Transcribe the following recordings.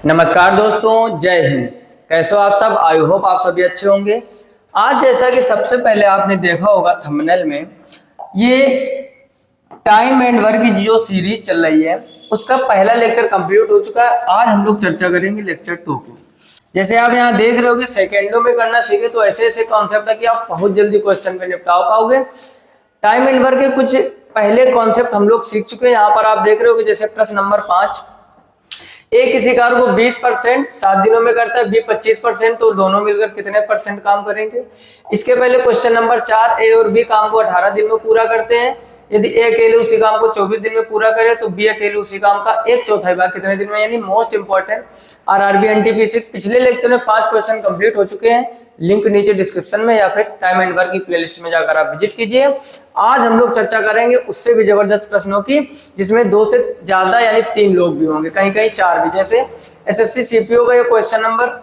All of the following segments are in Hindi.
नमस्कार दोस्तों, जय हिंद। कैसे हो आप सब? आई होप आप सभी अच्छे होंगे। आज जैसा कि सबसे पहले आपने देखा होगा थंबनेल में, ये टाइम एंड वर्क की जो सीरीज चल रही है उसका पहला लेक्चर कंप्लीट हो चुका है। आज हम लोग चर्चा करेंगे लेक्चर 2 की। जैसे आप यहाँ देख रहे हो कि सेकेंडों में करना सीखे, तो ऐसे ऐसे कॉन्सेप्ट है कि आप बहुत जल्दी क्वेश्चन पे निपटा पाओगे। टाइम एंड वर्क के कुछ पहले कॉन्सेप्ट हम लोग सीख चुके हैं। यहाँ पर आप देख रहे हो कि जैसे प्रश्न नंबर 5, ए किसी कार्य को 20% 7 दिनों में करता है, बी 25%, तो दोनों मिलकर कितने परसेंट काम करेंगे। इसके पहले क्वेश्चन नंबर 4, ए और बी काम को 18 दिन में पूरा करते हैं। यदि ए अकेले उसी काम को 24 दिन में पूरा करे तो बी अकेले उसी काम का 1/4 भाग कितने दिन में, यानी मोस्ट इंपॉर्टेंट आरआरबी एनटीपीसी। पिछले लेक्चर में 5 क्वेश्चन कंप्लीट हो चुके हैं। लिंक नीचे डिस्क्रिप्शन में या फिर टाइम एंड वर्क की प्लेलिस्ट में जाकर आप विजिट कीजिए। आज हम लोग चर्चा करेंगे उससे भी जबरदस्त प्रश्नों की, जिसमें 2 से ज्यादा यानी 3 लोग भी होंगे, कहीं कहीं 4 भी। जैसे एसएससी सीपीओ का ये क्वेश्चन नंबर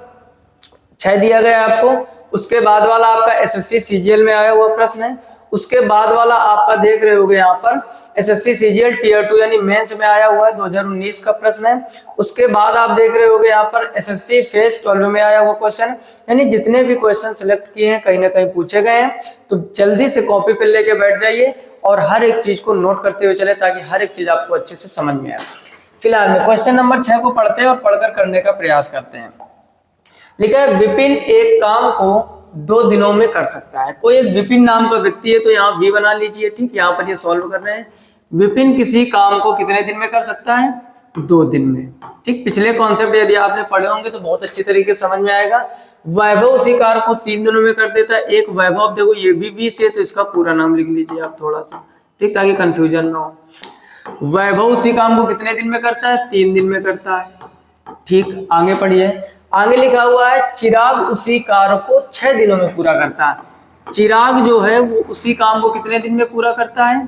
6 दिया गया है आपको। उसके बाद वाला आपका एसएससी सीजीएल में आया हुआ प्रश्न है। उसके बाद वाला आपका देख रहे होगे यहाँ पर एसएससी सीजीएल टियर 2 यानी मेंस में आया हुआ है, 2019 का प्रश्न है। उसके बाद आप देख रहे होगे यहाँ पर एसएससी फेज 12 में आया हुआ क्वेश्चन। यानी जितने भी क्वेश्चन सिलेक्ट किए हैं कहीं ना कहीं पूछे गए हैं, तो जल्दी से कॉपी पे लेके बैठ जाइए और हर एक चीज को नोट करते हुए चले, ताकि हर एक चीज आपको अच्छे से समझ में आए। फिलहाल में क्वेश्चन नंबर 6 को पढ़ते हैं और पढ़कर करने का प्रयास करते हैं। लिखा है विपिन एक काम को 2 दिनों में कर सकता है। कोई एक विपिन नाम का व्यक्ति है, तो यहाँ वी बना लीजिए। ठीक, यहाँ पर ये सॉल्व कर रहे हैं। विपिन किसी काम को कितने दिन में कर सकता है? 2 दिन में। ठीक, पिछले कॉन्सेप्ट यदि आपने पढ़े होंगे तो बहुत अच्छी तरीके से समझ में आएगा। वैभव उसी कार्य को 3 दिनों में कर देता है। एक वैभव, देखो ये भी वी से, तो इसका पूरा नाम लिख लीजिए आप थोड़ा सा, ठीक, ताकि कंफ्यूजन ना हो। वैभव उसी काम को कितने दिन में करता है? 3 दिन में करता है। ठीक, आगे पढ़िए। आगे लिखा हुआ है चिराग उसी कार्य को 6 दिनों में पूरा करता है। चिराग जो है वो उसी काम को कितने दिन में पूरा करता है?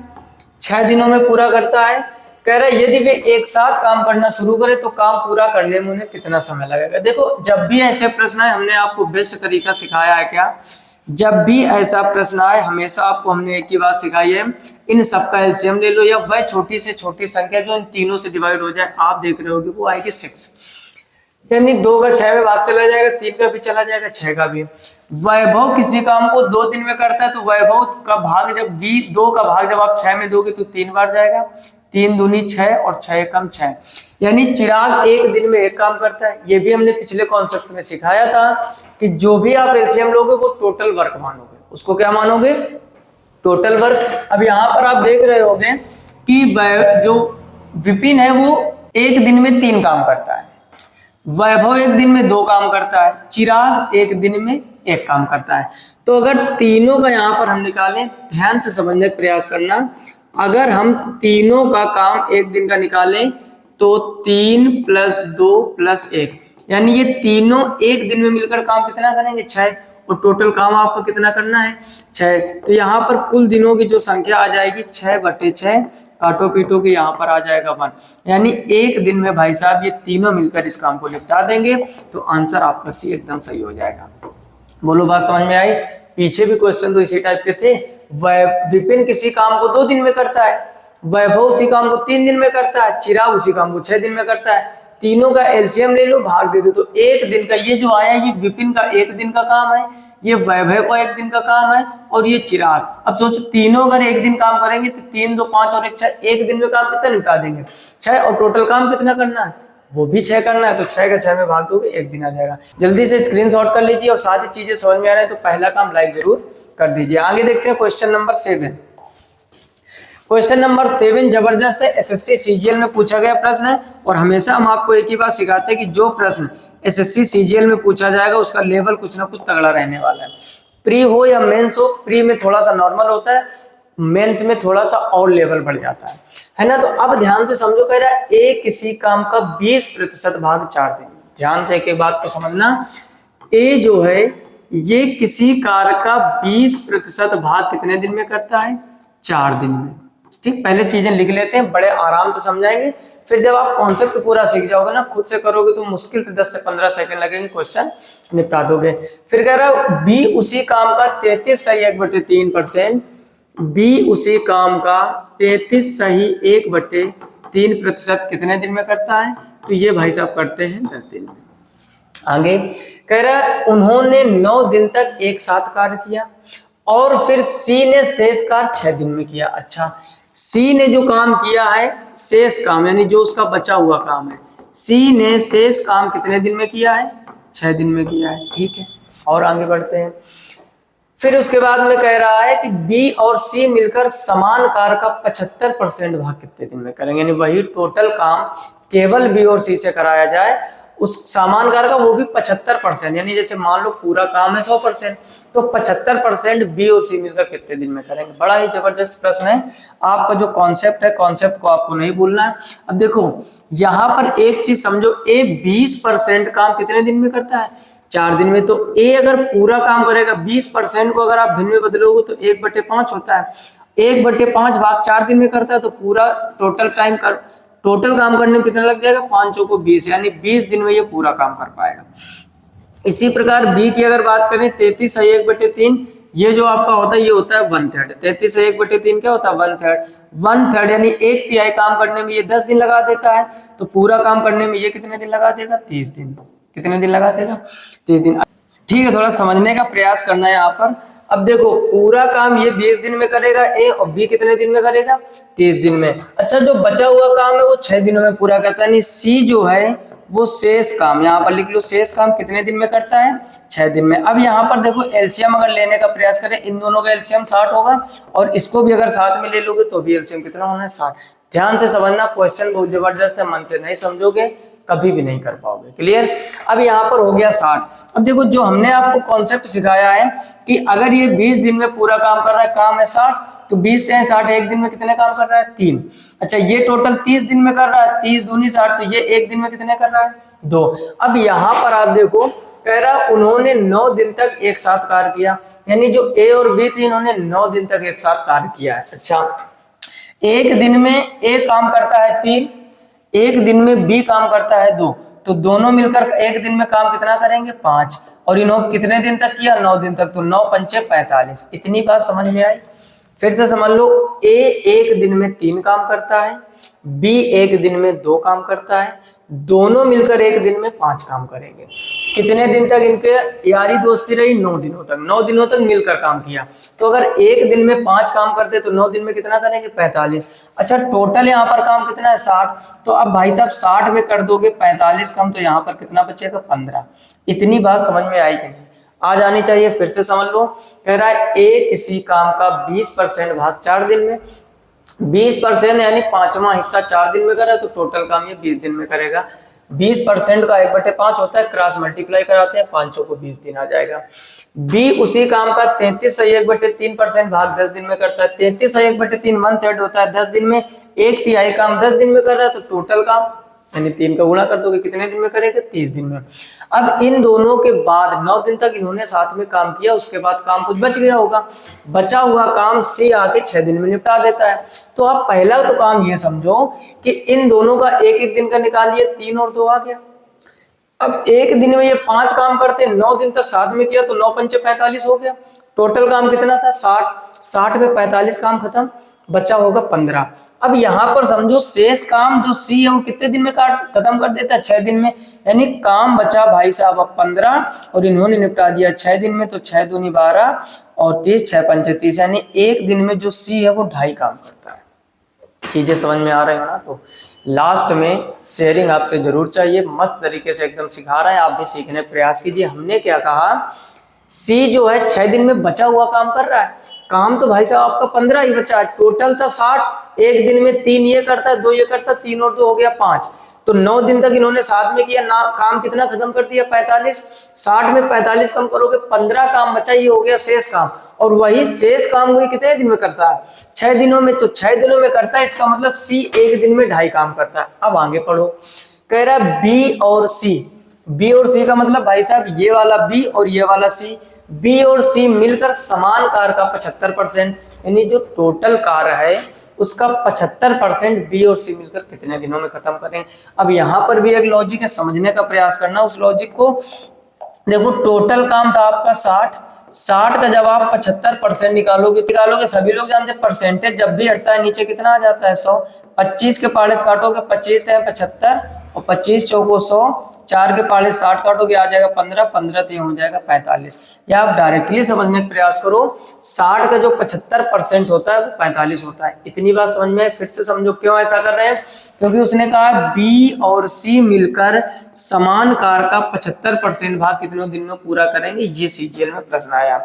6 दिनों में पूरा करता है। कह रहा है यदि वे एक साथ काम करना शुरू करे तो काम पूरा करने में उन्हें कितना समय लगेगा। देखो, जब भी ऐसे प्रश्न आए, हमने आपको बेस्ट तरीका सिखाया है क्या? जब भी ऐसा प्रश्न आए हमेशा आपको हमने एक ही बात सिखाई है, इन सबका एलसीएम ले लो, या वह छोटी से छोटी संख्या जो इन तीनों से डिवाइड हो जाए। आप देख रहे होगे वो आएगी 6, यानी 2 का 6 में भाग चला जाएगा, 3 का भी चला जाएगा, 6 का भी। वैभव किसी काम को 2 दिन में करता है, तो वैभव का भाग जब 2 का भाग जब आप 6 में दोगे तो 3 बार जाएगा। 3 दूनी 6 और 6 कम 6, यानी चिराग 1 दिन में एक काम करता है। ये भी हमने पिछले कॉन्सेप्ट में सिखाया था कि जो भी आप एलसीएम लोगे वो टोटल वर्क मानोगे। उसको क्या मानोगे? Total work. अब यहाँ पर आप देख रहे होगे कि जो विपिन है वो 1 दिन में 3 काम करता है, वैभव 1 दिन में 2 काम करता है, चिराग 1 दिन में 1 काम करता है। तो अगर तीनों का यहाँ पर हम निकालें, ध्यान से समझने का प्रयास करना। अगर हम तीनों का काम 1 दिन का निकालें तो 3 + 2 + 1, यानी ये तीनों 1 दिन में मिलकर काम कितना करेंगे? 6। और टोटल काम आपको कितना करना है? 6। तो यहाँ पर कुल दिनों की जो संख्या आ जाएगी 6/6, काटो पीटो के यहाँ पर आ जाएगा 1, यानी 1 दिन में भाई साहब ये तीनों मिलकर इस काम को निपटा देंगे। तो आंसर आपका सी एकदम सही हो जाएगा। बोलो, बात समझ में आई? पीछे भी क्वेश्चन तो इसी टाइप के थे। विपिन किसी काम को 2 दिन में करता है, वैभव उसी काम को 3 दिन में करता है, चिराग उसी काम को 6 दिन में करता है। तीनों का एलसीएम ले लो, भाग दे दो, तो 1 दिन का ये जो आया ये विपिन का 1 दिन का काम है, ये वैभव का 1 दिन का काम है, और ये चिराग। अब सोचो तीनों अगर 1 दिन काम करेंगे तो 3 2 5 और 1 6, 1 दिन में काम कितना निपटा देंगे? 6। और टोटल काम कितना करना है? वो भी 6 करना है। तो 6 का 6 में भाग दोगे 1 दिन आ जाएगा। जल्दी से स्क्रीनशॉट कर लीजिए, और सारी चीजें समझ में आ रही है तो पहला काम लाइक जरूर कर दीजिए। आगे देखते हैं क्वेश्चन नंबर 7। क्वेश्चन नंबर 7 जबरदस्त है, एसएससी सीजीएल में पूछा गया प्रश्न है। और हमेशा हम आपको एक ही बात सिखाते हैं कि जो प्रश्न एसएससी सीजीएल में पूछा जाएगा उसका लेवल कुछ ना कुछ तगड़ा रहने वाला है। प्री हो या मेंस हो, प्री में थोड़ा सा नॉर्मल होता है, मेंस में थोड़ा सा और लेवल बढ़ जाता है ना। तो अब ध्यान से समझो, कह रहा है ए किसी काम का 20% भाग 4 दिन में। ध्यान से एक बात को समझना, ए जो है ये किसी कार्य का 20% भाग कितने दिन में करता है? 4 दिन में। ठीक, पहले चीजें लिख लेते हैं, बड़े आराम से समझाएंगे। फिर जब आप कॉन्सेप्ट पूरा सीख जाओगे ना, खुद से करोगे तो मुश्किल से 10 से 15 सेकंड लगेंगे, क्वेश्चन निपटा दोगे। फिर कह रहा है बी उसी काम का 33 सही 1/3%, बी उसी काम का 33 सही 1/3% कितने दिन में करता है? तो ये भाई साहब करते हैं 10 दिन में। आगे कह रहा है उन्होंने 9 दिन तक एक साथ कार्य किया और फिर सी ने शेष कार्य 6 दिन में किया। अच्छा, सी ने जो काम किया है शेष काम, यानी जो उसका बचा हुआ काम है, सी ने शेष काम कितने दिन में किया है? 6 दिन में किया है। ठीक है, और आगे बढ़ते हैं। फिर उसके बाद में कह रहा है कि बी और सी मिलकर समान कार्य का 75% भाग कितने दिन में करेंगे, यानी वही टोटल काम केवल बी और सी से कराया जाए, उस समान कार्य का वो भी 75%, यानी जैसे मान लो पूरा काम है 100%, तो 75% बी और सी मिलकर कितने दिन में करेंगे। बड़ा ही जबरदस्त प्रश्न है। आपका जो कॉन्सेप्ट है, कॉन्सेप्ट को आपको नहीं भूलना है। अब देखो यहाँ पर एक चीज समझो, ए 20% काम कितने दिन में करता है? 4 दिन में। तो ए अगर पूरा काम करेगा 20% को अगर आप भिन्न में बदलोगे तो 1/5 होता है। 1/5 भाग 4 दिन में करता है, तो पूरा टोटल काम करने में कितना लग जाएगा? 5 चौको 20, यानी 20 दिन में ये पूरा काम कर पाएगा। इसी प्रकार बी की अगर बात करें 33 है 1/3, ये जो आपका होता है ये होता है 1/3। 33 है 1/3 क्या होता है? 1/3। 1/3 यानी 1/3 काम करने में ये 10 दिन लगा देता है, तो पूरा काम करने में ये कितने दिन लगा देगा? 30 दिन। कितने दिन लगा देगा? 30 दिन। ठीक है, थोड़ा समझने का प्रयास करना है यहाँ पर। अब देखो पूरा काम ये 20 दिन में करेगा ए, और बी कितने दिन में करेगा? 30 दिन में। अच्छा, जो बचा हुआ काम है वो 6 दिनों में पूरा करता है, यानी सी जो है वो शेष काम, यहाँ पर लिख लो, शेष काम कितने दिन में करता है? 6 दिन में। अब यहाँ पर देखो एलसीएम अगर लेने का प्रयास करें, इन दोनों का एलसीएम 60 होगा, और इसको भी अगर साथ में ले लोगे तो भी एलसीएम कितना होना है? 60। ध्यान से समझना, क्वेश्चन बहुत जबरदस्त है, मन से नहीं समझोगे कभी भी नहीं कर पाओगे। क्लियर? अब यहाँ पर हो गया 60। अब देखो जो हमने आपको कॉन्सेप्ट सिखाया है कि अगर ये 20 दिन में पूरा काम कर रहा है, काम है 60, तो 20 से 60, एक दिन में कितने काम कर रहा है? 3। अच्छा, ये टोटल 30 दिन में कर रहा है, 30 दूनी 60, तो ये एक दिन में कितने कर रहा है? 2। अब यहाँ पर आप देखो कह रहा उन्होंने 9 दिन तक एक साथ कार्य किया, यानी जो ए और बी थी इन्होंने 9 दिन तक एक साथ कार्य किया है। अच्छा, एक दिन में ए काम करता है 3, एक दिन में बी काम करता है 2, तो दोनों मिलकर एक दिन में काम कितना करेंगे? 5। और इन्होंने कितने दिन तक किया? 9 दिन तक, तो 9 पंचे 45। इतनी बात समझ में आई? फिर से समझ लो, ए एक दिन में 3 काम करता है, बी एक दिन में 2 काम करता है, दोनों मिलकर एक दिन में 5 काम करेंगे। कितने दिन तक इनके यारी दोस्ती रही? 9 दिनों तक। 9 दिनों तक मिलकर काम किया, तो अगर एक दिन में 5 काम करते तो 9 दिन में कितना करेंगे? 45। अच्छा, टोटल यहाँ पर काम कितना है? 60। तो अब भाई साहब 60 में कर दोगे 45 कम, तो यहाँ पर कितना बचेगा? 15। इतनी बात समझ में आई कि नहीं? आ जानी चाहिए। फिर से समझ लो, कह रहा है ए किसी काम का 20% भाग 4 दिन में, 20% यानी 5वां हिस्सा 4 दिन में करे, तो टोटल काम ये 20 दिन में करेगा। 20% का 1/5 होता है, क्रॉस मल्टीप्लाई कराते हैं, 5 को 20 दिन आ जाएगा। बी उसी काम का 33 है 1/3% भाग 10 दिन में करता है। 33 है 1/3 1/3 होता है, 10 दिन में 1/3 काम 10 दिन में कर रहा है, तो टोटल काम यानी 3 का गुणा कर दोगे, कितने दिन में करेंगे? 30 दिन में। अब इन दोनों के बाद 9 दिन तक इन्होंने साथ में काम किया, उसके बाद काम कुछ बच गया होगा, बचा हुआ काम सी आके 6 दिन में निपटा देता है। तो आप पहला तो काम ये समझो कि इन दोनों का एक एक दिन का निकालिए, 3 और 2 आ गया। अब एक दिन में ये 5 काम करते, 9 दिन तक साथ में किया, तो 9 पंचे 45 हो गया। टोटल काम कितना था? 60। 60 में 45 काम खत्म, बचा होगा 15। अब यहाँ पर समझो शेष काम जो सी है वो कितने दिन में खत्म कर देता है? 6 दिन में। यानी काम बचा भाई साहब अब 15, और इन्होंने निपटा दिया 6 दिन में, तो 6 दूनी 12 और 30, 6 पंचे 30, यानी एक दिन में जो सी है वो 2.5 काम करता है। चीजें समझ में आ रही हो ना? तो लास्ट में शेयरिंग आपसे जरूर चाहिए, मस्त तरीके से एकदम सिखा रहे हैं, आप भी सीखने प्रयास कीजिए। हमने क्या कहा, सी जो है 6 दिन में बचा हुआ काम कर रहा है, काम तो भाई साहब आपका 15 ही बचा है, टोटल था 60। एक दिन में 3 ये करता है, 2 ये करता है, 3 और 2 हो गया 5, तो 9 दिन तक इन्होंने साथ में किया ना, काम कितना खत्म कर दिया? 45। 60 में 45 कम करोगे, 15 काम बचा, ये हो गया शेष काम। और वही शेष काम वही कितने दिन में करता है? 6 दिनों में। तो 6 दिनों में करता है, इसका मतलब सी एक दिन में 2.5 काम करता है। अब आगे पढ़ो, कह रहा है बी और सी। बी और सी का मतलब भाई साहब ये वाला बी और ये वाला सी, बी और सी मिलकर समान कार्य का 75%, यानी जो टोटल कार्य है उसका 75% बी और सी मिलकर कितने दिनों में खत्म करें। अब यहाँ पर भी एक लॉजिक है, समझने का प्रयास करना उस लॉजिक को। देखो टोटल काम था आपका 60 का जब आप 75% निकालोगे, सभी लोग जानते हैं परसेंटेज जब भी हटता है नीचे कितना आ जाता है? 100। 25 के पाड़े से काटोगे, 25 है 75 और 25 चौको 100, 4 के पहाड़े 60 काटोगे आ जाएगा 15, 15 तो हो जाएगा 45। या आप डायरेक्टली समझने का प्रयास करो, 60 का जो 75% होता है वो 45 होता है। इतनी बात समझ में, फिर से समझो क्यों ऐसा कर रहे हैं, क्योंकि उसने कहा बी और सी मिलकर समान कार्य का 75% भाग कितने दिन में पूरा करेंगे, ये सीजीएल में प्रश्न आया।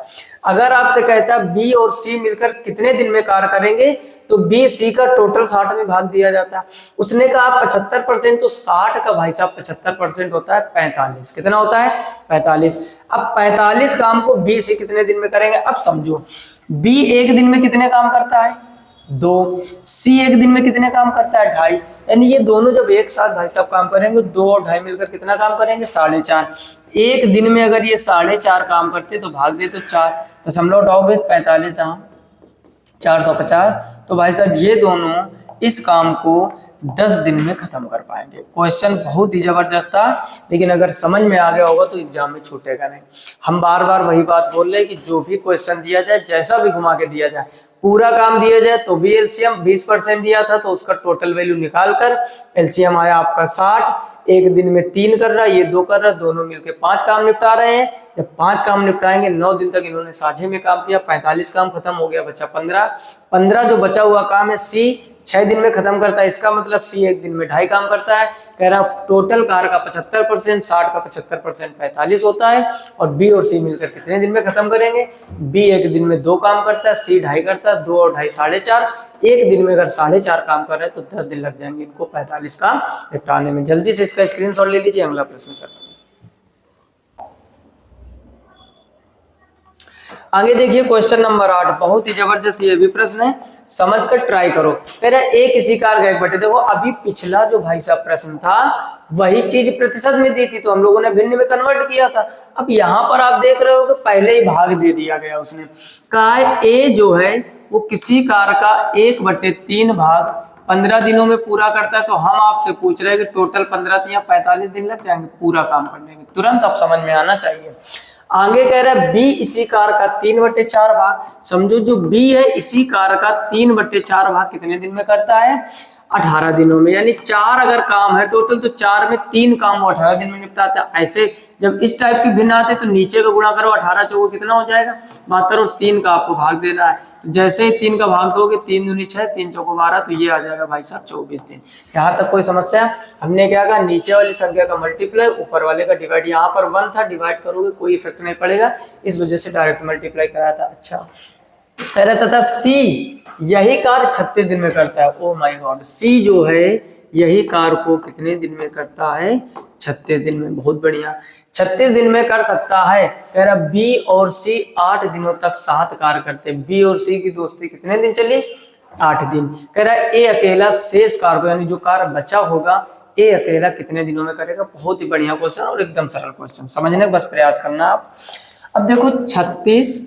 अगर आपसे कहता है बी और सी मिलकर कितने दिन में कार्य करेंगे, तो बी सी का टोटल 60 में भाग दिया जाता है। उसने कहा 75%, तो 60 का भाई साहब 75% होता है 45। कितना होता है 45। अब 45 काम को बी सी कितने दिन में करेंगे, अब समझो बी एक दिन में कितने काम करता है 2, सी एक दिन में कितने काम करता है 2.5, यानी ये दोनों जब एक साथ भाई साहब काम करेंगे 2 और 2.5 मिलकर कितना काम करेंगे 4.5। एक दिन में अगर ये 4.5 काम करते तो भाग दे तो 4.2 45 450। तो भाई साहब ये दोनों इस काम को 10 दिन में खत्म कर पाएंगे। क्वेश्चन बहुत ही जबरदस्त था, लेकिन अगर समझ में आ गया होगा तो एग्जाम में छूटेगा नहीं। हम बार बार वही बात बोल रहे हैं कि जो भी क्वेश्चन दिया जाए, जैसा भी घुमा के दिया जाए, पूरा काम दिया जाए तो भी एलसीएम 20% दिया था तो उसका टोटल वैल्यू निकालकर एलसीएम आया आपका 60। एक दिन में 3 कर रहा है, ये 2 कर रहा है, दोनों मिलके 5 काम निपटा रहे हैं। जब 5 काम निपटाएंगे, 9 दिन तक इन्होंने साझे में काम किया, 45 काम खत्म हो गया, बचा 15 जो बचा हुआ काम है सी 6 दिन में खत्म करता है। इसका मतलब सी एक दिन में 2.5 काम करता है। कह रहा टोटल कार्य का 75%, 60 का 75% 45 होता है। और बी और सी मिलकर कितने दिन में खत्म करेंगे, बी एक दिन में 2 काम करता है, सी 2.5 करता है, 2 और 2.5 4.5। एक दिन में अगर 4.5 काम कर रहे हैं तो 10 दिन लग जाएंगे इनको 45 काम निपटाने में। जल्दी से इसका स्क्रीनशॉट ले लीजिए, अगला प्रश्न करते हैं। आगे देखिए क्वेश्चन नंबर 8, बहुत ही जबरदस्त ये भी प्रश्न है, समझ कर ट्राई करो। कह रहा है एक इसी कार का एक बटे। देखो अभी पिछला जो भाई साहब प्रश्न था वही चीज प्रतिशत में दी थी तो हम लोगों ने भिन्न में कन्वर्ट किया था। अब यहाँ पर आप देख रहे हो कि पहले ही भाग दे दिया गया उसने। कहा ए जो है वो किसी कार का 1/3 भाग 15 दिनों में पूरा करता है। तो हम आपसे पूछ रहे हैं कि टोटल 15 या 45 दिन लग जाएंगे पूरा काम करने में। तुरंत अब समझ में आना चाहिए। आगे कह रहा है बी इसी कार का 3/4 भाग। समझो जो बी है इसी कार का 3/4 भाग कितने दिन में करता है, 18 दिनों में। यानी 4 अगर काम है टोटल तो 4 में 3 काम वो 18 दिन में निपटाता है। ऐसे जब इस टाइप की भिन्न आते तो नीचे का गुणा करो, 18 चौको कितना हो जाएगा 72 और 3 का आपको भाग देना है। तो जैसे ही 3 का भाग दोगे 3 दूनी 6, 3 चौको 12, तो ये आ जाएगा भाई साहब 24 दिन। यहाँ तक कोई समस्या? हमने क्या कहा, नीचे वाली संख्या का मल्टीप्लाई, ऊपर वाले का डिवाइड। यहाँ पर 1 था, डिवाइड करोगे कोई इफेक्ट नहीं पड़ेगा, इस वजह से डायरेक्ट मल्टीप्लाई कराया था। अच्छा कह रहा था सी यही कार्य 36 दिन में करता है। ओ माय गॉड, सी जो है यही कार्य को कितने दिन में करता है, 36 दिन में। बहुत बढ़िया, 36 दिन में कर सकता है। कह रहा बी और सी 8 दिनों तक साथ कार्य करते। बी और सी की दोस्ती कितने दिन चली, 8 दिन। कह रहा है ए अकेला शेष कार्य को, यानी जो कार्य बचा होगा, ए अकेला कितने दिनों में करेगा। बहुत ही बढ़िया क्वेश्चन और एकदम सरल क्वेश्चन, समझने का बस प्रयास करना आप। अब देखो 36,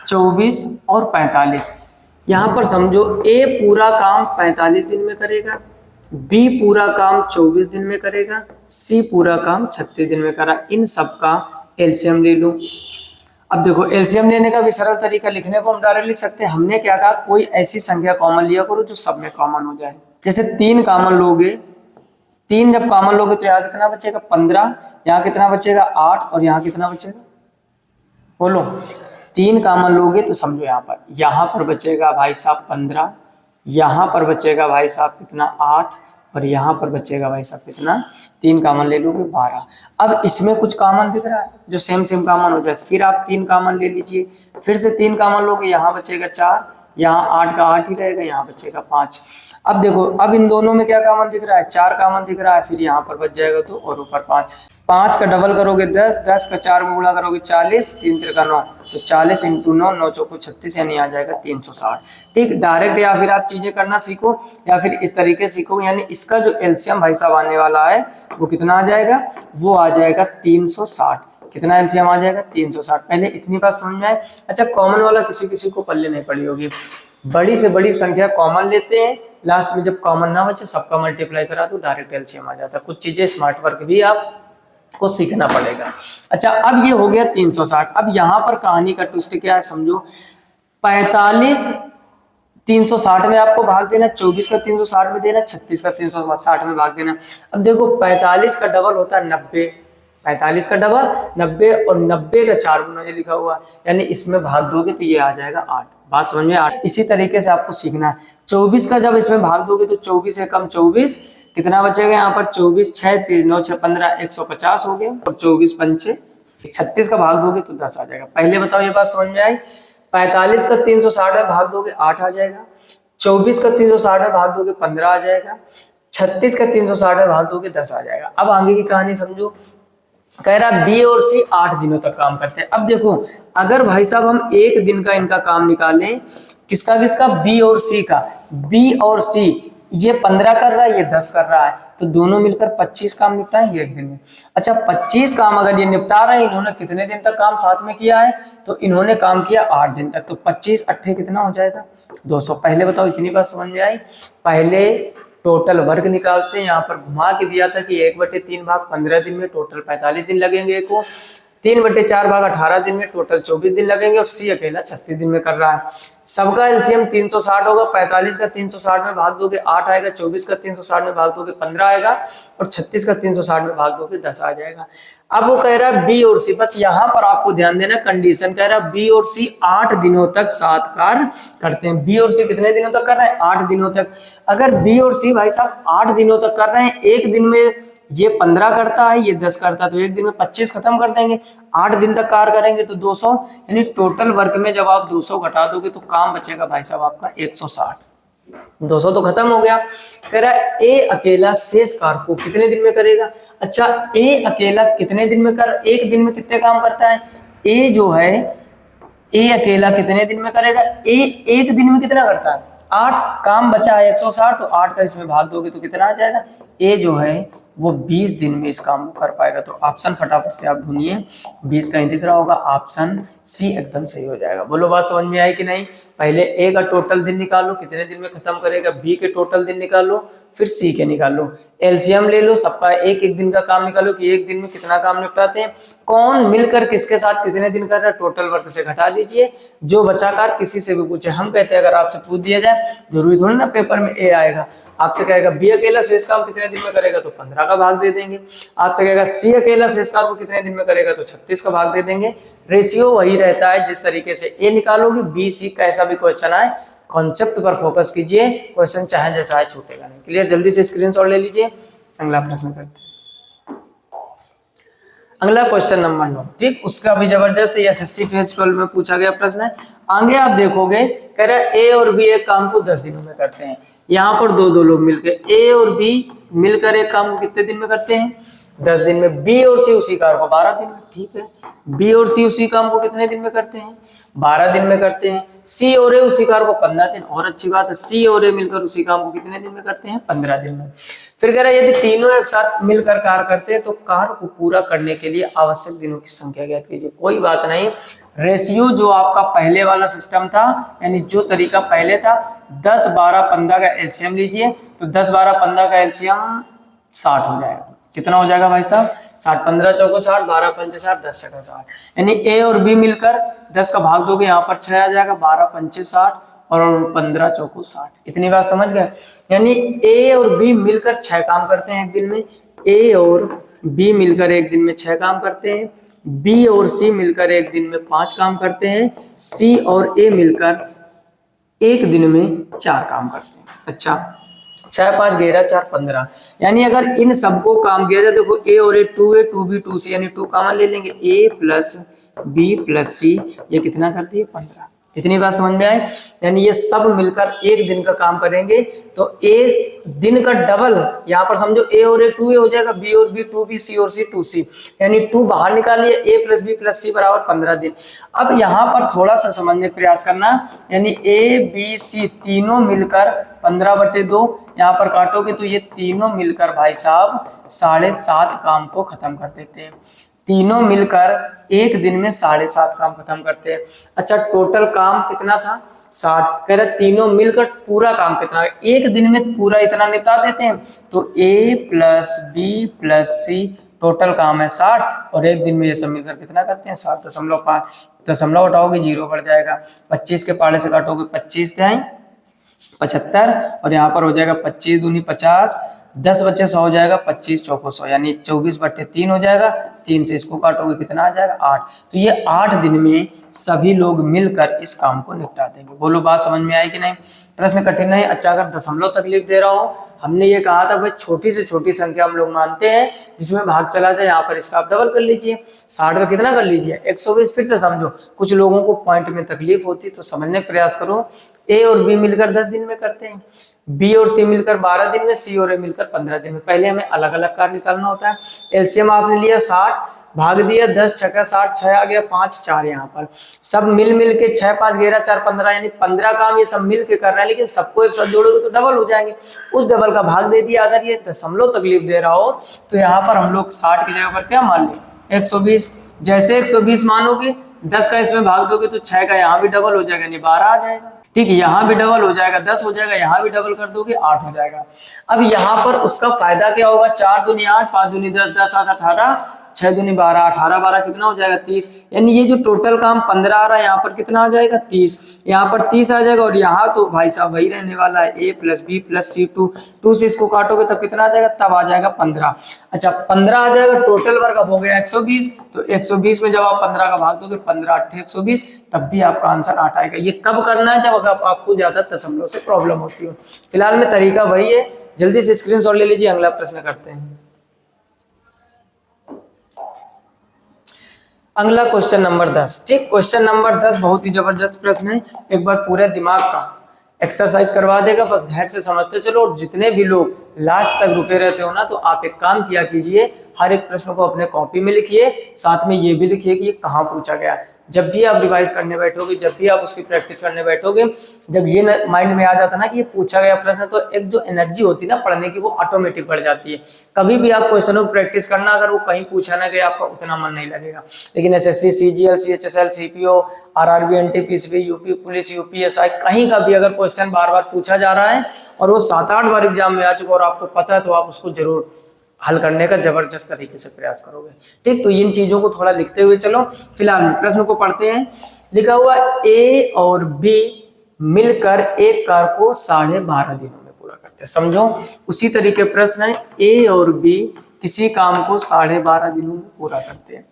24 और 45, यहाँ पर समझो ए पूरा काम 45 दिन में करेगा, बी पूरा काम 24 दिन में करेगा, सी पूरा काम 36 दिन में करा। इन सब का एलसीएम ले लो। अब देखो एलसीएम लेने का भी सरल तरीका, लिखने को हम डायरेक्ट लिख सकते हैं। हमने क्या कहा, कोई ऐसी संख्या कॉमन लिया करो जो सब में कॉमन हो जाए। जैसे 3 कॉमन लोगे, 3 जब कॉमन लोगे तो यहाँ कितना बचेगा 15, यहाँ कितना बचेगा 8 और यहाँ कितना बचेगा, बोलो। 3 कॉमन लोगे तो समझो यहाँ पर बचेगा भाई साहब 15, यहाँ पर बचेगा भाई साहब कितना 8 और यहाँ पर बचेगा भाई साहब कितना, 3 कॉमन ले लोगे 12। अब इसमें कुछ कॉमन दिख रहा है जो सेम कॉमन हो जाए, फिर आप 3 कॉमन ले लीजिए, फिर से 3 कॉमन लोगे, यहाँ बचेगा 4, यहाँ 8 का 8 ही रहेगा, यहाँ बचेगा 5। अब देखो अब इन दोनों में क्या कॉमन दिख रहा है, 4 कॉमन दिख रहा है, फिर यहाँ पर बच जाएगा 2 और ऊपर 5। 5 का डबल करोगे 10, 10 का 4 में गुणा करोगे 40, 3 3 का 9, तो 40 × 9, 9 चौको 36, यानी आ जाएगा 360। ठीक, डायरेक्ट या फिर आप चीजें करना सीखो या फिर इस तरीके सीखो। यानी इसका जो एलसीएम भाई साहब आने वाला है वो कितना आ जाएगा, वो आ जाएगा 360। कितना एलसीएम आ जाएगा 360। पहले इतनी बात समझ में आए। अच्छा कॉमन वाला किसी को पल्ले नहीं पड़ी होगी, बड़ी से बड़ी संख्या कॉमन लेते हैं, लास्ट में जब कॉमन ना बचे सबका मल्टीप्लाई करा तो डायरेक्ट एलसीएम आ जाता है। कुछ चीजें स्मार्ट वर्क भी आपको सीखना पड़ेगा। अच्छा अब ये हो गया 360। अब यहाँ पर कहानी का ट्विस्ट क्या है समझो, 45 360 में आपको भाग देना, 24 का 360 में देना, 36 का 360 में भाग देना। अब देखो 45 का डबल होता है 90, 45 का डबल 90 और 90 का 4 गुना ये लिखा हुआ, यानी इसमें भाग दोगे तो ये आ जाएगा 8। बात समझ में 8। इसी तरीके से आपको सीखना है। 24 का जब इसमें भाग दोगे तो 24 है कम 24, कितना बचेगा यहाँ पर 24, 6 3 9 6 15 150 हो गया, और 24 पंचे 36 का भाग दोगे तो 10 आ जाएगा। पहले बताओ ये बात समझ में आई? 45 का 360 में भाग दोगे 8 आ जाएगा, 24 का 360 में भाग दोगे 15 आ जाएगा, 36 का 360 में भाग दोगे 10 आ जाएगा। अब आगे की कहानी समझो। कह रहा बी और सी 8 दिनों तक काम करते हैं। अब देखो अगर भाई साहब हम एक दिन का इनका काम निकालें, किसका किसका, बी और सी का, बी और सी ये 15 कर रहा है, ये 10 कर रहा है, तो दोनों मिलकर 25 काम निपटाएंगे एक दिन में। अच्छा 25 काम अगर ये निपटा रहे हैं, इन्होंने कितने दिन तक काम साथ में किया है, तो इन्होंने काम किया 8 दिन तक, तो 25 अट्ठे कितना हो जाएगा 200। पहले बताओ इतनी बात समझ में आई? पहले टोटल वर्क निकालते हैं, यहाँ पर घुमा के दिया था कि 1/3 भाग 15 दिन में, टोटल 45 दिन लगेंगे को, 3/4 भाग 18 दिन में, टोटल 24 दिन लगेंगे, और सी अकेला 36 दिन में कर रहा है। सबका एलसीएम 360 होगा, 45 का 360 में भाग दोगे 8 आएगा, 24 का 360 में भाग दोगे 15 आएगा, और 36 का 360 में भाग दोगे 10 आ जाएगा। अब वो कह रहा है बी और सी, बस यहाँ पर आपको ध्यान देना, कंडीशन कह रहा है बी और सी 8 दिनों तक साथ कार्य करते हैं। बी और सी कितने दिनों तक कर रहे हैं? 8 दिनों तक। अगर बी और सी भाई साहब 8 दिनों तक कर रहे हैं, एक दिन में ये 15 करता है, ये 10 करता है, तो एक दिन में 25 खत्म कर देंगे। 8 दिन तक कार्य करेंगे तो 200, यानी टोटल वर्क में जब आप 200 घटा दोगे तो काम बचेगा भाई साहब आपका 160। 200 तो खत्म हो गया। कह रहा है ए अकेला शेष कार्य को कितने दिन में करेगा। अच्छा ए अकेला कितने दिन में एक दिन में कितने काम करता है? ए जो है ए अकेला कितने दिन में करेगा? ए एक दिन में कितना करता है? 8 काम बचा है 160, तो 8 का इसमें भाग दोगे तो कितना आ जाएगा? ए जो है वो 20 दिन में इस काम को कर पाएगा। तो ऑप्शन फटाफट से आप ढूंढिए, 20 कहीं दिख रहा होगा, ऑप्शन सी एकदम सही हो जाएगा। बोलो बात समझ में आई कि नहीं? पहले ए का टोटल दिन निकालो कितने दिन में खत्म करेगा, बी के टोटल दिन निकालो, फिर सी के निकालो, एलसीएम ले लो, सबका एक एक दिन का काम निकालो कि एक दिन में कितना काम निपटाते हैं, कौन मिलकर किसके साथ कितने दिन कर रहा है, टोटल वर्क से घटा दीजिए, जो बचा कार किसी से भी पूछे। हम कहते हैं अगर आपसे पूछ दिया जाए, जरूरी थोड़ी ना पेपर में ए आएगा, आपसे कहेगा बी अकेला शेष काम कितने दिन में करेगा, तो 15 का भाग दे देंगे। आपसे कहेगा सी अकेला शेष काम को कितने दिन में करेगा, तो 36 का भाग दे देंगे। रेशियो वही रहता है, जिस तरीके से ए निकालोगे बी सी कैसा भी क्वेश्चन आए, कॉन्सेप्ट पर फोकस कीजिए, क्वेश्चन चाहे जैसा आए छूटेगा नहीं। क्लियर? जल्दी से स्क्रीनशॉट ले लीजिए, अगला प्रश्न करते हैं। अगला क्वेश्चन नंबर 9, ठीक, उसका भी जबरदस्त एसएससी फेज 12 में पूछा गया प्रश्न है। आगे आप देखोगे कह रहा है ए और बी एक काम को 10 दिनों में करते हैं। यहाँ पर दो लोग मिलकर ए और बी मिलकर एक काम को कितने दिन में करते हैं? 10 दिन में। बी और सी उसी काम को 12 दिन में, ठीक है। बी और सी उसी काम को कितने दिन में करते हैं? 12 दिन में करते हैं। सी और ए उसी कार्य को 15 दिन, और अच्छी बात है, सी और ए मिलकर उसी काम को कितने दिन में करते हैं? 15 दिन में। फिर कह रहा है यदि तीनों एक साथ मिलकर कार्य करते हैं तो कार्य को पूरा करने के लिए आवश्यक दिनों की संख्या ज्ञात कीजिए। कोई बात नहीं, रेशियो जो आपका पहले वाला सिस्टम था, यानी जो तरीका पहले था, 10 12 15 का एलसीएम लीजिए, तो 10 12 15 का एलसीएम 60 हो जाएगा। कितना हो जाएगा भाई साहब? 60, 15 चौको 60, 12 पंचे 60, 10 छक्का 60, यानी ए और बी मिलकर 10 का भाग दोगे, यहाँ पर 6 आ जाएगा, 12 पंचे 60 और 15 चौको 60। इतनी बात समझ गए? यानी ए और बी मिलकर 6 काम करते हैं एक दिन में, ए और बी मिलकर एक दिन में 6 काम करते हैं, बी और सी मिलकर एक दिन में 5 काम करते हैं, सी और ए मिलकर एक दिन में 4 काम करते हैं। अच्छा 6 5 11 4 15, यानी अगर इन सबको काम किया जाए, देखो ए और ए 2A 2B 2C, यानी 2 कॉमन ले लेंगे, A plus B plus C, ये कितना कर दिए? 15। इतनी बात समझ में आए? यानी ये सब मिलकर एक दिन का काम करेंगे, तो एक दिन का डबल यहाँ पर समझो, ए और ए 2A हो जाएगा, बी और बी 2B, सी और सी 2C, यानी 2 बाहर निकालिए, A plus B plus C बराबर 15 दिन। अब यहाँ पर थोड़ा सा समझने का प्रयास करना, यानी A B C तीनों मिलकर 15/2, यहाँ पर काटोगे तो ये तीनों मिलकर भाई साहब 7.5 काम को खत्म कर देते हैं। तीनों मिलकर एक दिन में 7.5 काम खत्म करते हैं। अच्छा टोटल काम कितना था? 60। कह रहे तीनों मिलकर पूरा काम कितना है? एक दिन में पूरा इतना निपटा देते हैं, तो A plus B plus C total काम है 60, और एक दिन में ये सब मिलकर कितना करते हैं? 7.5। दशमलव हटाओगे 0 बढ़ जाएगा, 25 के पाड़े से काटोगे 25 तिहाई 75 और यहाँ पर हो जाएगा 25 दूनी 50, 10 बच्चे 100 हो जाएगा, 25 चौको 100 यानी 24/3 हो जाएगा। 3 से इसको काटोगे कितना आ जाएगा 8। तो ये 8 दिन में सभी लोग मिलकर इस काम को निपटा देंगे। बोलो बात समझ में आई कि नहीं? प्रश्न कठिन नहीं, अच्छा अगर दशमलव तकलीफ दे रहा हूँ, हमने ये कहा था भाई छोटी से छोटी संख्या हम लोग मानते हैं जिसमें भाग चला जाए। यहाँ पर इसका आप डबल कर लीजिए, 60 का कितना कर लीजिए 120। फिर से समझो, कुछ लोगों को पॉइंट में तकलीफ होती तो समझने का प्रयास करो। ए और बी मिलकर 10 दिन में करते हैं, बी और सी मिलकर 12 दिन में, सी और ए मिलकर 15 दिन में। पहले हमें अलग अलग कार्य निकालना होता है। एलसीएम आपने लिया 60, भाग दिया 10 छक्का 60, 6 आ गया 5 4 यहाँ पर सब मिल के 6 5 11 4 15 यानी 15 काम ये सब मिल के कर रहा है, लेकिन सबको एक साथ जोड़ोगे तो डबल हो जाएंगे। उस डबल का भाग दे दिया। अगर ये दशमलव तकलीफ दे रहा हो तो यहाँ पर हम लोग 60 की जगह पर क्या मान लें 120। जैसे 120 मानोगे 10 का इसमें भाग दोगे तो 6 का यहाँ भी डबल हो जाएगा यानी 12 आ जाएगा। ठीक है, यहाँ भी डबल हो जाएगा 10 हो जाएगा, यहाँ भी डबल कर दोगे 8 हो जाएगा। अब यहाँ पर उसका फायदा क्या होगा, 4 दूनी 8, 5 दूनी 10, 10 8 18, 6 दूनी 12, 18 12 कितना हो जाएगा 30। यानी ये जो टोटल काम 15 आ रहा है यहाँ पर कितना आ जाएगा 30, यहाँ पर 30 आ जाएगा। और यहाँ तो भाई साहब वही रहने वाला है a + b + c 2 से इसको काटोगे तब कितना आ जाएगा, तब आ जाएगा 15। अच्छा 15 आ जाएगा, टोटल वर्ग अब हो गया 120। तो 120 में जब आप 15 का भाग दोगे 15 8 120, तब भी आपका आंसर 8 आएगा। ये कब करना है, जब अगर आपको ज्यादा दशमलव से प्रॉब्लम होती हो। फिलहाल में तरीका वही है, जल्दी से स्क्रीनशॉट ले लीजिए। अगला प्रश्न करते हैं। अगला क्वेश्चन नंबर 10। ठीक, क्वेश्चन नंबर 10 बहुत ही जबरदस्त प्रश्न है। एक बार पूरे दिमाग का एक्सरसाइज करवा देगा, बस धैर्य से समझते चलो। और जितने भी लोग लास्ट तक रुके रहते हो ना, तो आप एक काम किया कीजिए, हर एक प्रश्न को अपने कॉपी में लिखिए, साथ में ये भी लिखिए कि ये कहाँ पूछा गया। जब भी आप रिवाइज करने बैठोगे, जब भी आप उसकी प्रैक्टिस करने बैठोगे, जब ये माइंड में आ जाता ना कि ये पूछा गया प्रश्न, तो एक जो एनर्जी होती है ना पढ़ने की, वो ऑटोमेटिक बढ़ जाती है। कभी भी आप क्वेश्चनों की प्रैक्टिस करना, अगर वो कहीं पूछा ना गया आपका उतना मन नहीं लगेगा। लेकिन SSC, CGL, CHSL, CPO, RRB, NTPC, UP police, UPSI, कहीं का भी अगर क्वेश्चन बार बार पूछा जा रहा है और वो 7-8 बार एग्जाम में आ चुका और आपको पता है, तो आप उसको जरूर हल करने का जबरदस्त तरीके से प्रयास करोगे। ठीक, तो इन चीजों को थोड़ा लिखते हुए चलो। फिलहाल प्रश्न को पढ़ते हैं। लिखा हुआ ए और बी मिलकर एक कार को 12.5 दिनों में पूरा करते हैं। समझो, उसी तरीके प्रश्न है, ए और बी किसी काम को 12.5 दिनों में पूरा करते हैं।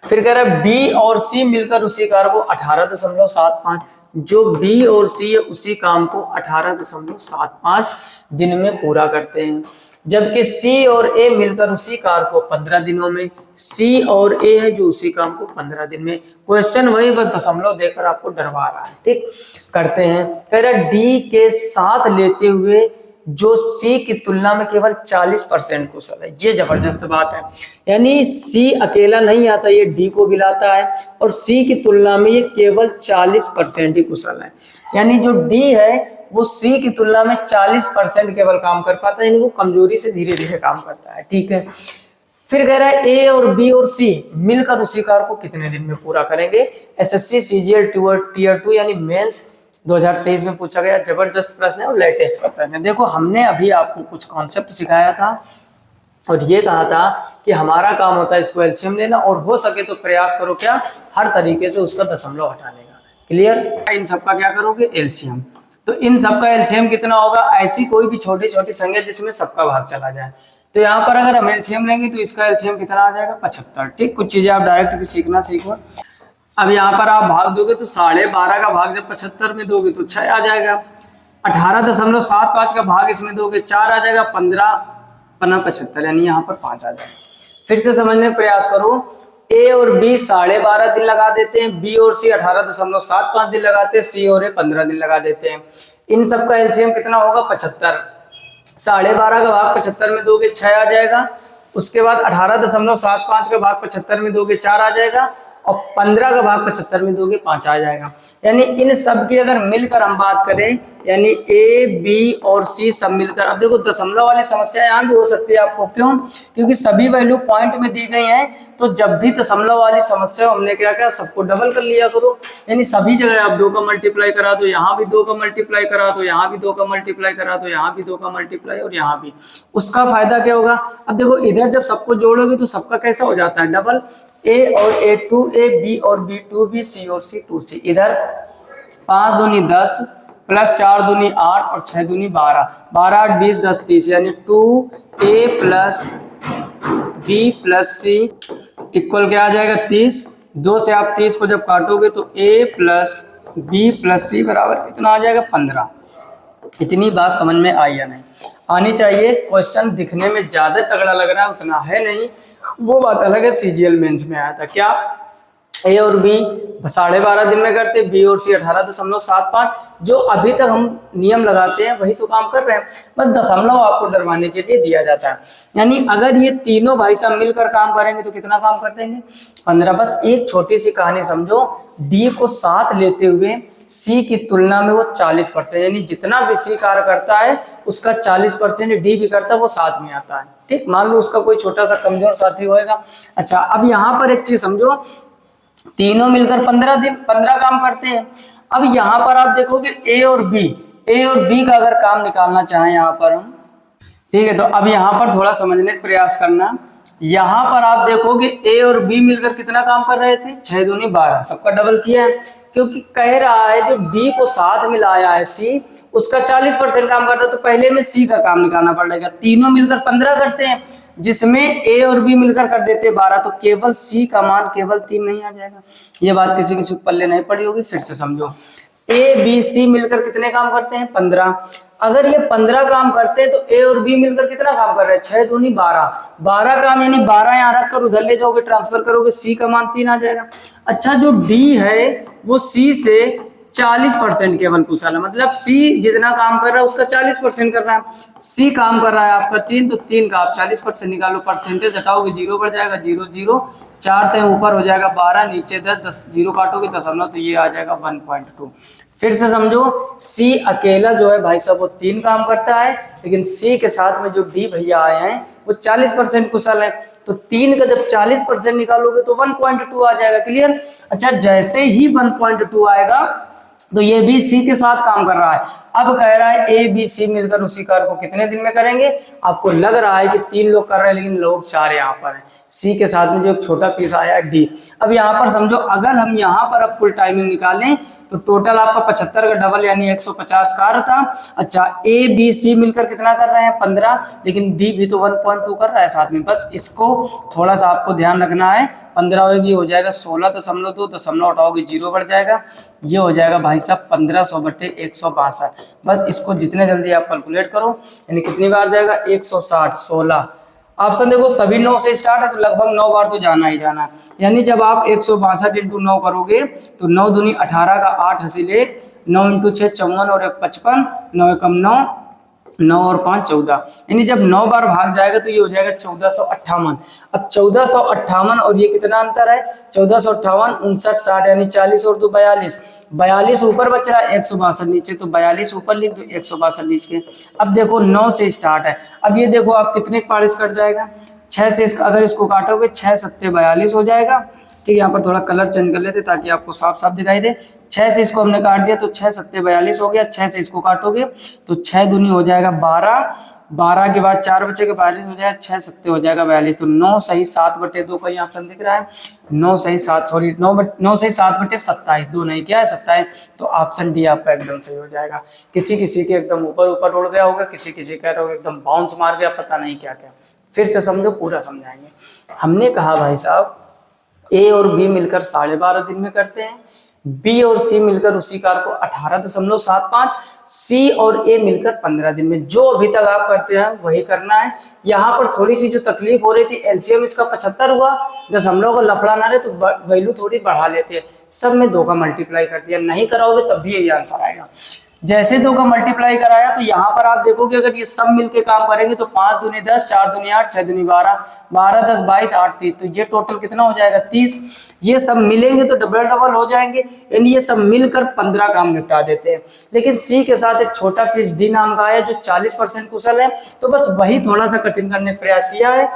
फिर कह रहा है बी और सी मिलकर उसी कार को 18.75, जो बी और सी है उसी काम को 18.75 दिन में पूरा करते हैं। जबकि सी और ए मिलकर उसी कार को 15 दिनों में, सी और ए है जो उसी काम को 15 दिन में। क्वेश्चन वही, बस दशमलव देकर आपको डरवा रहा है। ठीक, करते हैं। कह रहा डी के साथ लेते हुए जो सी की तुलना में केवल 40% कुशल है। ये जबरदस्त बात है, यानी सी अकेला नहीं आता, ये डी को भी लाता है, और सी की तुलना में ये केवल 40% ही कुशल है। यानी जो डी है वो सी की तुलना में 40% केवल काम कर पाता है, यानी वो कमजोरी से धीरे धीरे काम करता है। ठीक है, फिर कह रहा है ए और बी और सी मिलकर उसी कार को कितने दिन में पूरा करेंगे। एसएससी, सीजीएल, टियर 2 यानी मेंस 2023 में पूछा गया जबरदस्त प्रश्न है और लेटेस्ट का प्रश्न है। देखो, हमने अभी आपको कुछ कॉन्सेप्ट सिखाया था और ये कहा था कि हमारा काम होता है इसको एलसीएम लेना, और हो सके तो प्रयास करो क्या, हर तरीके से उसका दशमलव हटाने का। क्लियर? इन सबका क्या करोगे, एलसीएम। तो इन सबका एलसीएम कितना होगा, ऐसी कोई भी छोटी छोटी संख्या जिसमें सबका भाग चला जाए। तो यहाँ पर अगर हम एलसीएम लेंगे तो इसका एलसीएम कितना आ जाएगा, 75। ठीक, कुछ चीजें आप डायरेक्ट सीखना सीखो। अब यहाँ पर आप भाग दोगे तो 12.5 का भाग जब 75 में दोगे तो 6 आ जाएगा। 18.75 का भाग इसमें दोगे 4 आ जाएगा। 15×5 यानी यहाँ पर 5 आ जाएगा। फिर से समझने का प्रयास करो, ए और बी 12.5 दिन लगा देते हैं, बी और सी 18.75 दिन लगाते हैं, सी और ए 15 दिन लगा देते हैं। इन सब का एलसीएम कितना होगा, 75। 12.5 का भाग 75 में दोगे 6 आ जाएगा। उसके बाद 18.75 का भाग 75 में दोगे 4 आ जाएगा, और 15 का भाग 75 में दोगे 5 आ जाएगा। यानी इन सब की अगर मिलकर हम बात करें, यानी ए बी और सी सब मिलकर, अब देखो दशमलव वाली समस्या यहाँ भी हो सकती है आपको, क्यों, क्योंकि सभी वैल्यू पॉइंट में दी गई हैं। तो जब भी दशमलव वाली समस्या हमने क्या किया, सबको डबल कर लिया करो। यानी सभी जगह आप 2 का मल्टीप्लाई करा दो, यहाँ भी 2 का मल्टीप्लाई करा दो, यहाँ भी 2 का मल्टीप्लाई करा दो, यहाँ भी 2 का मल्टीप्लाई, और यहाँ भी। उसका फायदा क्या होगा, अब देखो इधर जब सबको जोड़ोगे तो सबका कैसा हो जाता है, डबल। ए और ए 2A, बी और बी 2B, सी और सी 2C। इधर 5 दूनी 10, प्लस 4 दूनी 8 और 6 दूनी 12, 12 8 20 10 30, यानी 2a plus b plus c equal क्या आ जाएगा 30। 2 से आप 30 को जब काटोगे तो a plus b plus c बराबर कितना आ जाएगा 15। इतनी बात समझ में आई या नहीं? आनी चाहिए। क्वेश्चन दिखने में ज्यादा तगड़ा लग रहा है, उतना है नहीं, वो बात अलग है। सीजीएल मेंस में आया था क्या, ए और बी 12.5 दिन में करते, बी और सी 18.75। जो अभी तक हम नियम लगाते हैं वही तो काम कर रहे हैं, बस दशमलव आपको डरवाने के लिए दिया जाता है। यानी अगर ये तीनों भाई साहब मिलकर काम करेंगे तो कितना काम कर देंगे 15। बस एक छोटी सी कहानी समझो, डी को 7 लेते हुए सी की तुलना में वो 40%, यानी जितना भी सी कार्य करता है उसका 40% डी भी करता है, वो साथ में आता है। ठीक, मान लो उसका कोई छोटा सा कमजोर साथी होएगा। अच्छा, अब यहाँ पर एक चीज समझो, तीनों मिलकर 15 काम करते हैं। अब यहाँ पर आप देखोगे ए और बी का अगर काम निकालना चाहें यहाँ पर हम, ठीक है, तो अब यहाँ पर थोड़ा समझने का प्रयास करना। यहाँ पर आप देखोगे ए और बी मिलकर कितना काम कर रहे थे 6 दूनी 12, सबका डबल किया है, क्योंकि कह रहा है जो डी को साथ मिलाया है सी उसका 40% काम करता है, तो पहले में सी का काम निकालना पड़ेगा। तीनों मिलकर 15 करते हैं, जिसमें ए और बी मिलकर कर देते हैं 12, तो केवल सी का मान केवल 3 नहीं आ जाएगा। ये बात किसी किसी पल्ले नहीं पड़ी होगी, फिर से समझो। ए बी सी मिलकर कितने काम करते हैं 15। अगर ये 15 काम करते हैं तो ए और बी मिलकर कितना काम कर रहे हैं 6 दूनी 12 काम, यानी 12 यहाँ रख कर उधर ले जाओगे, ट्रांसफर करोगे, सी का मान 3 आ जाएगा। अच्छा, जो डी है वो सी से 40% केवल कुशल है, मतलब सी जितना काम कर रहा है उसका 40% कर रहा है। सी काम कर रहा है आपका 3, तो 3 का आप 40% निकालो, परसेंटेज हटाओगे 0 बढ़ जाएगा, 0 0 4 तय ऊपर हो जाएगा 12, नीचे 10 0 काटोगे दशमलव, तो ये आ जाएगा 1.2। फिर से समझो, सी अकेला जो है भाई साहब वो 3 काम करता है, लेकिन सी के साथ में जो डी भैया आए हैं वो 40% कुशल है, तो 3 का जब 40% निकालोगे तो 1.2 आ जाएगा। क्लियर? अच्छा, जैसे ही 1.2 आएगा तो ये भी सी के साथ काम कर रहा है। अब कह रहा है ए बी सी मिलकर उसी कार्य को कितने दिन में करेंगे। आपको लग रहा है कि 3 लोग कर रहे हैं, लेकिन लोग 4 यहाँ पर हैं, सी के साथ में जो एक छोटा पीस आया है डी। अब यहाँ पर समझो, अगर हम यहाँ पर अब कुल टाइमिंग निकालें तो टोटल आपका 75 का डबल यानी 150 कार्य था। अच्छा, ए बी सी मिलकर कितना कर रहे हैं 15, लेकिन डी भी तो 1.2 कर रहा है साथ में। बस इसको थोड़ा सा आपको ध्यान रखना है। 15 होगी, हो जाएगा 16.2, दशमलव हटाओगे 0 बढ़ जाएगा, ये हो जाएगा भाई साहब 1500/162। बस इसको जितने जल्दी आप कैलकुलेट करो, यानी कितनी बार जाएगा 160 16। ऑप्शन देखो, सभी 9 से स्टार्ट है, तो लगभग 9 बार तो जाना ही जाना है। यानी जब आप 162 × 9 करोगे तो 9 दूनी 18 का 8 हासिल 1, 9 × 6 54 और 1 55, 9 एकम 9, 9 और 5 14, यानी जब 9 बार भाग जाएगा तो ये हो जाएगा 1458। अब 1458 और ये कितना अंतर है 1458 59 60, यानी 40 और 2 42, 42 ऊपर बच रहा है 162 नीचे, तो 42 ऊपर लिख दो 162 नीचे। अब देखो 9 से स्टार्ट है, अब ये देखो आप कितने पारिश कट जाएगा 6 से, अगर इसको काटोगे 6 7 42 हो जाएगा। ठीक, यहाँ पर थोड़ा कलर चेंज कर लेते ताकि आपको साफ साफ दिखाई दे। 6 से इसको हमने काट दिया तो 6 7 42 हो गया। 6 से इसको काटोगे तो 6 दूनी हो जाएगा 12, 12 के बाद 4 बचेगा 42 हो जाएगा, 6 7 हो जाएगा 42, तो 9 सही 7/2 का ये ऑप्शन दिख रहा है। 9 सही 7 सॉरी 9 सही 7/27, 2 नहीं क्या है 27, तो ऑप्शन डी आपका एकदम सही हो जाएगा। किसी किसी के एकदम ऊपर ऊपर उड़ गया होगा, किसी किसी का एकदम बाउंस मार गया, पता नहीं क्या क्या। फिर से समझो, पूरा समझाएंगे। हमने कहा भाई साहब ए और बी मिलकर 12.5 दिन में करते हैं, बी और सी मिलकर उसी कार को 18.75, सी और ए मिलकर 15 दिन में। जो अभी तक आप करते हैं वही करना है। यहाँ पर थोड़ी सी जो तकलीफ हो रही थी, एलसीएम इसका 75 हुआ, दशमलव को लफड़ा ना रहे तो वैल्यू थोड़ी बढ़ा लेते हैं, सब में 2 का मल्टीप्लाई कर दिया, नहीं कराओगे तब भी यही आंसर आएगा। जैसे 2 का मल्टीप्लाई कराया तो यहाँ पर आप देखोगे अगर ये सब मिलके काम करेंगे तो 5 दूनी 10, 4 दूनी 8, 6 दूनी 12, 12 10 22 8 30, तो ये टोटल कितना हो जाएगा 30। ये सब मिलेंगे तो डबल डबल हो जाएंगे, यानी ये सब मिलकर 15 काम निपटा देते हैं। लेकिन सी के साथ एक छोटा पीस डी नाम का है जो 40% कुशल है, तो बस वही थोड़ा सा कठिन करने का प्रयास किया है।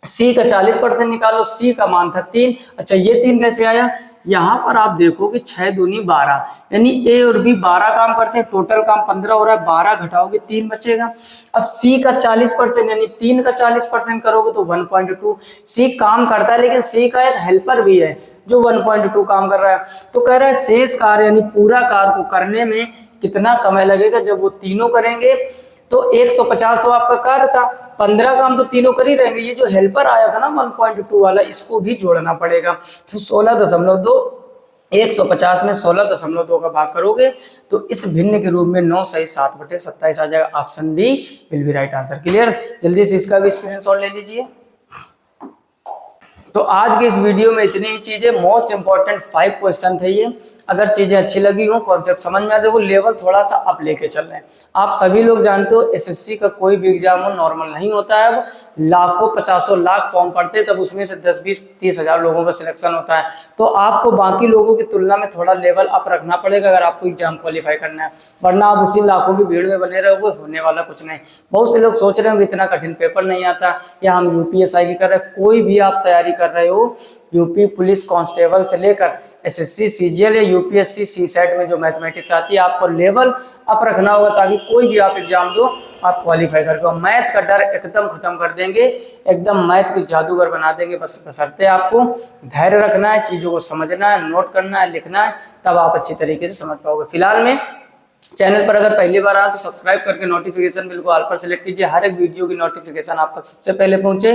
सी का 40% निकालो, सी का मान था 3। अच्छा, ये 3 कैसे आया, यहाँ पर आप देखो कि 6 दूनी 12, यानी ए और बी 12 काम करते हैं, टोटल काम 15 हो रहा है, 12 घटाओगे 3 बचेगा। अब सी का 40% यानी 3 का 40% करोगे तो 1.2। सी काम करता है लेकिन सी का एक हेल्पर भी है जो 1.2 काम कर रहा है। तो कह रहा है शेष कार्य यानी पूरा कार्य को करने में कितना समय लगेगा। जब वो तीनों करेंगे तो 150 तो आपका कार्य था, 15 काम तो तीनों कर ही रहेंगे। ये जो हेल्पर आया था ना 1.2 वाला, इसको भी जोड़ना पड़ेगा। तो 16.2, 150 में 16.2 का भाग करोगे तो इस भिन्न के रूप में 9 सही 7/27 आ जाएगा। Option D will be right answer. Clear? जल्दी से इसका भी स्क्रीनशॉट ले लीजिए। तो आज के इस वीडियो में इतनी ही चीजें, मोस्ट इंपॉर्टेंट 5 क्वेश्चन थे ये। अगर चीजें अच्छी लगी हो, कॉन्सेप्ट समझ में आ देखो, लेवल थोड़ा सा अप लेके चल रहे हैं। आप सभी लोग जानते हो एसएससी का कोई भी एग्जाम हो नॉर्मल नहीं होता है। अब लाखों 50 लाख फॉर्म पड़ते हैं, तब उसमें से 10, 20, 30 हजार लोगों का सिलेक्शन होता है। तो आपको बाकी लोगों की तुलना में थोड़ा लेवल अप रखना पड़ेगा अगर आपको एग्जाम क्वालिफाई करना है, वरना आप उसी लाखों की भीड़ में बने रहोगे, होने वाला कुछ नहीं। बहुत से लोग सोच रहे हैं इतना कठिन पेपर नहीं आता, या हम यूपीएसआई की कर रहे हैं। कोई भी आप तैयारी कर रहे हो, यूपी पुलिस कांस्टेबल से लेकर एसएससी सीजीएल या यूपीएससी सीसेट में जो मैथमेटिक्स आती है, आपको लेवल अप रखना होगा ताकि कोई भी आप एग्जाम दो आप क्वालिफाई करके। मैथ का डर एकदम खत्म कर देंगे, एकदम मैथ को जादूगर बना देंगे। बस बशर्ते आपको धैर्य रखना है, चीजों को समझना है, नोट करना है, लिखना है, तब आप अच्छी तरीके से समझ पाओगे। फिलहाल में चैनल पर अगर पहली बार आए तो सब्सक्राइब करके नोटिफिकेशन बिल को ऑल पर सेलेक्ट कीजिए, हर एक वीडियो की नोटिफिकेशन आप तक सबसे पहले पहुंचे।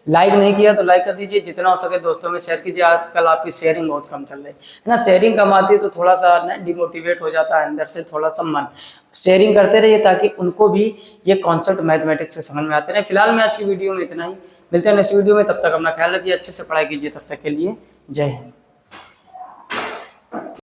लाइक नहीं किया तो लाइक कर दीजिए, जितना हो सके दोस्तों में शेयर कीजिए। आजकल आपकी शेयरिंग बहुत कम चल रही है ना, शेयरिंग कम आती है तो थोड़ा सा ना डिमोटिवेट हो जाता है अंदर से, थोड़ा सा मन। शेयरिंग करते रहिए ताकि उनको भी ये कॉन्सेप्ट मैथमेटिक्स से समझ में आते रहे। फिलहाल में आज की वीडियो में इतना ही, मिलते हैं नेक्स्ट वीडियो में। तब तक अपना ख्याल रखिए, अच्छे से पढ़ाई कीजिए। तब तक के लिए जय हिंद।